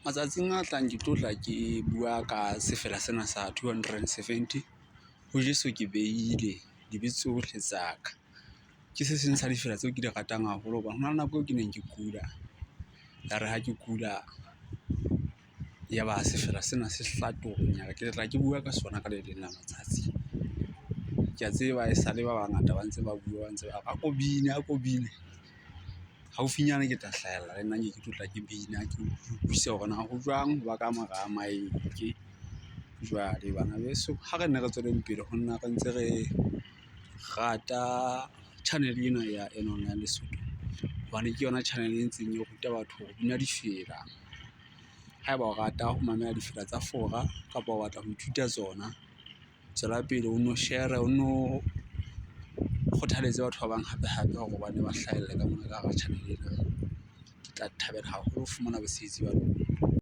Matsatsing a tlang ke tlo tla ke bua ka sefela sena sa 270 ho Jeso ke behile dibe tsohle tsa ka. Ke se seng sa difela tseo ke di ratang haholo hobane ho na le nako eo ke neng ke kula, ya re ha ke kula ya ba sefela sena se hlatohonyana. Ke tla ke bua ka sona ka le leng la matsatsi. Ke a tseba e sale ba bangata ba ntse ba bua ba ntse ba a ko bine haufinyana ke tla hlahella le nna ke tlo tla ke bina ke utlwisa hore na ho jwang ho ba ka mora maeke. Jwale bana beso ha re nne re tsweleng pele ho nna re ntse re rata channel ena ya N-Online Lesotho hobane ke yona channel e ntseng e ruta batho ho bina difela. Haeba o rata ho mamela difela tsa fora kapa o batla ho ithuta tsona, tswela pele o no share o no kgothaletse batho ba bang hape hore ba ne ba hlahelle ka mona ka hara channel ena. Ke tla thabela haholo ho fumana basebetsi ba lona.